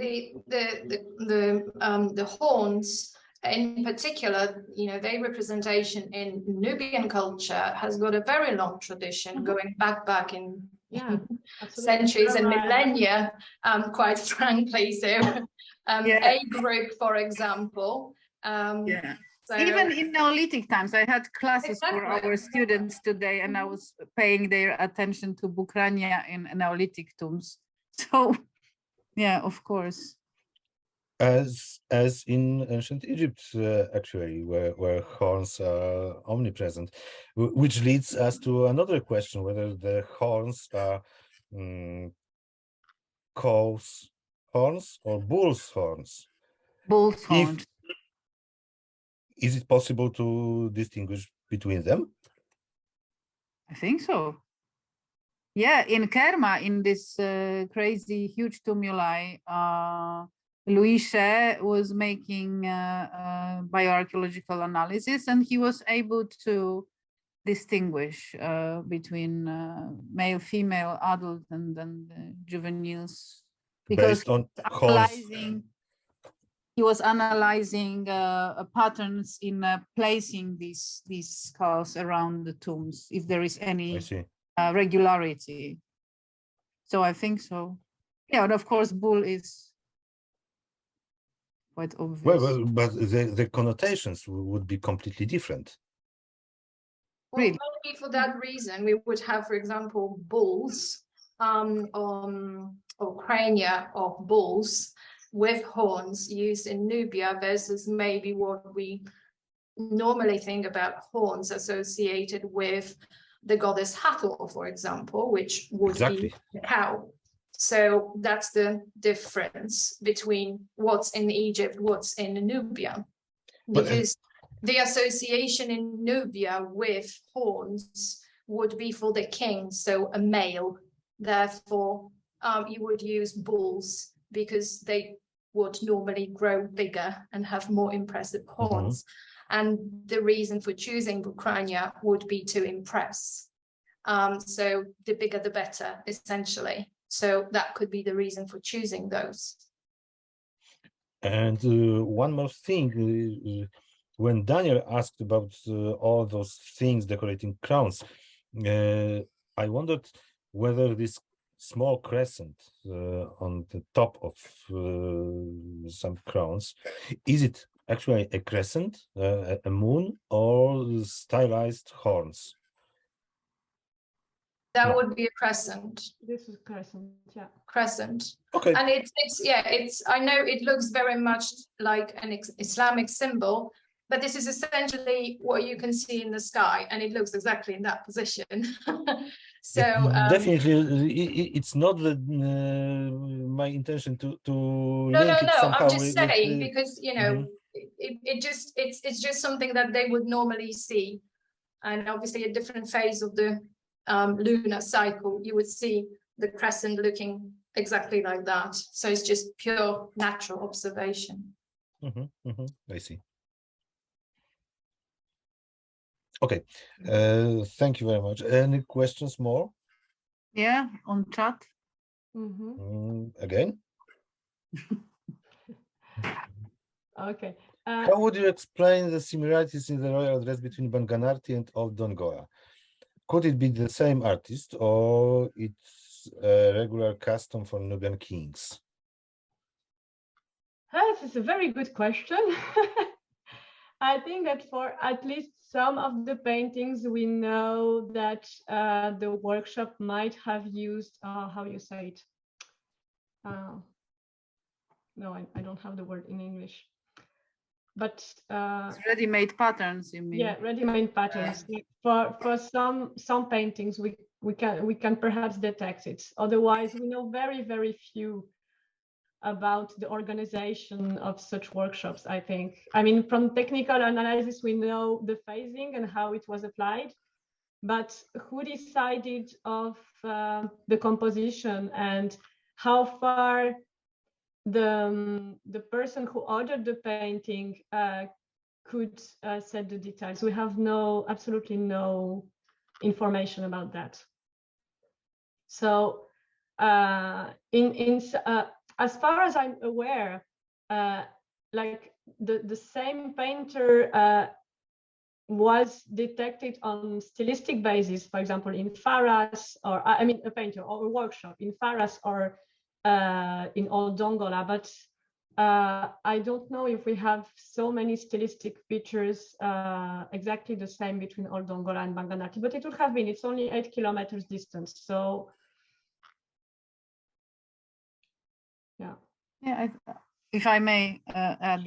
horns in particular, you know, their representation in Nubian culture has got a very long tradition going back in centuries and millennia, quite frankly. So a group, for example. So, even in Neolithic times, I had classes for our students today, and I was paying their attention to Bukrania in Neolithic tombs. So, yeah, of course. As in ancient Egypt, actually, where horns are omnipresent, which leads us to another question: whether the horns are cows' horns or bull's horns. Bull's horns. Is it possible to distinguish between them? I think so. Yeah, in Kerma, in this crazy huge tumuli, Louis Che was making bioarchaeological analysis, and he was able to distinguish between male, female, adult, and then juveniles, because he was analyzing patterns in placing these skulls around the tombs, if there is any regularity. So I think so. Yeah, and of course, bull is quite obvious. Well, but the connotations would be completely different. Well, maybe for that reason, we would have, for example, bulls or crania of bulls with horns used in Nubia versus maybe what we normally think about horns associated with the goddess Hathor, for example, which would be a cow. So that's the difference between what's in Egypt, what's in Nubia, because the association in Nubia with horns would be for the king, so a male. Therefore, you would use bulls because they would normally grow bigger and have more impressive horns. And the reason for choosing Bukrania would be to impress. So the bigger, the better, essentially. So that could be the reason for choosing those. And one more thing, when Daniel asked about all those things decorating crowns, I wondered whether this small crescent on the top of some crowns, is it actually a crescent, a moon, or stylized horns? That would be a crescent. This is crescent, yeah. Crescent. Okay. And it's I know it looks very much like an Islamic symbol, but this is essentially what you can see in the sky, and it looks exactly in that position. So definitely, it's not my intention to link it somehow. I'm just saying because you know it's just something that they would normally see, and obviously a different phase of the lunar cycle, you would see the crescent looking exactly like that. So it's just pure natural observation. I see. Okay, thank you very much. Any questions more? Yeah, on chat. Again? Okay. How would you explain the similarities in the royal dress between Banganarti and Old Dongola? Could it be the same artist, or it's a regular custom for Nubian kings? This is a very good question. I think that for at least some of the paintings, we know that the workshop might have used, how you say it? No, I don't have the word in English. But ready-made patterns, you mean? Yeah, ready-made patterns. For some paintings, we can perhaps detect it. Otherwise, we know very, very few about the organization of such workshops, I think. I mean, from technical analysis, we know the phasing and how it was applied, but who decided of the composition and how far the person who ordered the painting could set the details. We have absolutely no information about that. So as far as I'm aware, like the same painter was detected on stylistic basis, for example, in Faras, or I mean a painter or a workshop in Faras or in Old Dongola, but I don't know if we have so many stylistic features exactly the same between Old Dongola and Banganaki, but it would have been, it's only 8 kilometers distance. So yeah. Yeah, if I may add,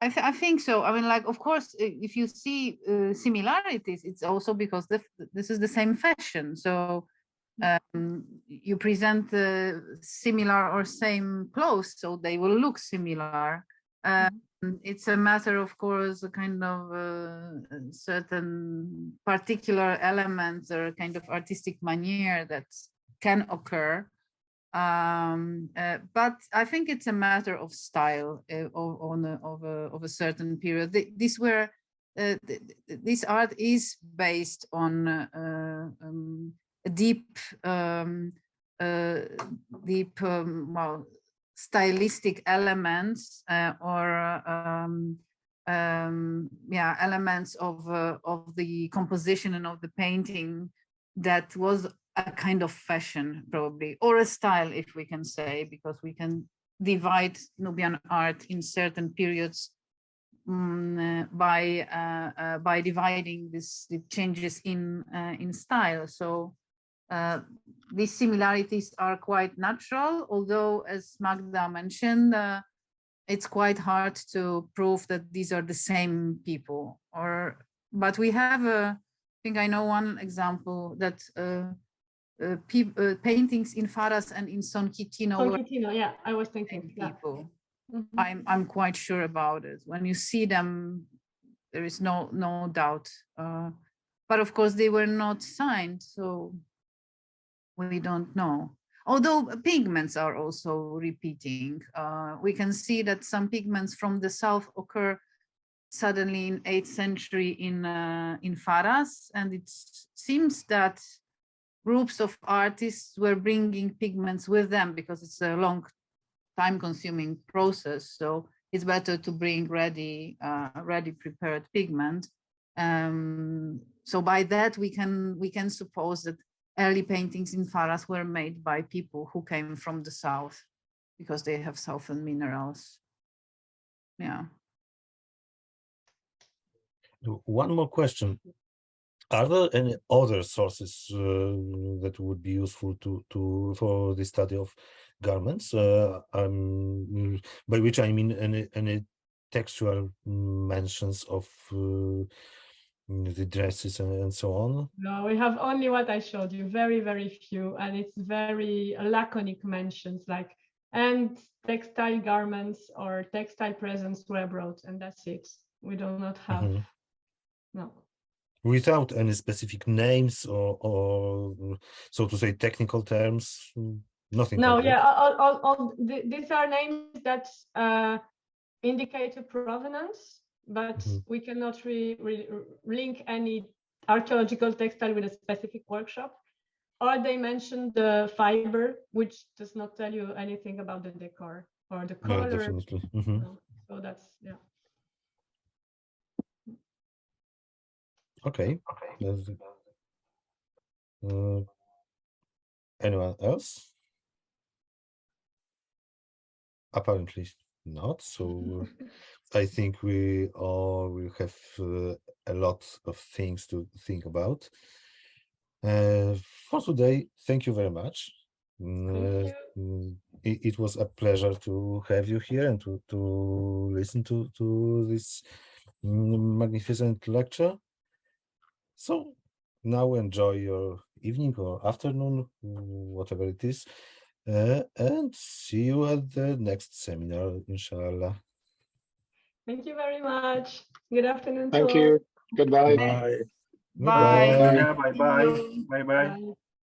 I think so. I mean, like, of course, if you see similarities, it's also because this is the same fashion. So you present similar or same clothes, so they will look similar. It's a matter, of course, a kind of certain particular elements or kind of artistic manner that can occur. But I think it's a matter of style of a certain period. This art is based on a deep, well, stylistic elements yeah, elements of the composition and of the painting that was a kind of fashion, probably, or a style, if we can say, because we can divide Nubian art in certain periods by dividing the changes in style. So these similarities are quite natural, although, as Magda mentioned, it's quite hard to prove that these are the same people. But we have I think I know one example that paintings in Faras and in Sonkitino. Sonkitino, yeah, I was thinking. People. Yeah. I'm quite sure about it. When you see them, there is no doubt. But of course, they were not signed, so we don't know. Although pigments are also repeating, we can see that some pigments from the south occur suddenly in 8th century in Faras, and it seems that groups of artists were bringing pigments with them because it's a long time-consuming process. So it's better to bring ready prepared pigment. So by that we can suppose that early paintings in Faras were made by people who came from the south because they have southern minerals. Yeah. One more question. Are there any other sources that would be useful for the study of garments? By which I mean any textual mentions of the dresses and so on? No, we have only what I showed you, very, very few, and it's very laconic mentions like, and textile garments or textile presents were brought, and that's it. We do not have, no. Without any specific names or so to say technical terms, nothing. No, yeah, all these are names that indicate a provenance, but we cannot link any archaeological textile with a specific workshop, or they mention the fiber, which does not tell you anything about the decor or the color. Yeah, definitely. No, so that's, yeah. Okay. Anyone else? Apparently not. So I think we all will have a lot of things to think about. For today, thank you very much. It was a pleasure to have you here and to listen to this magnificent lecture. So now enjoy your evening or afternoon, whatever it is, and see you at the next seminar, inshallah. Thank you very much. Good afternoon. Thank you. Goodbye. Bye. Bye. Bye. Bye. Bye. Bye. Bye. Bye.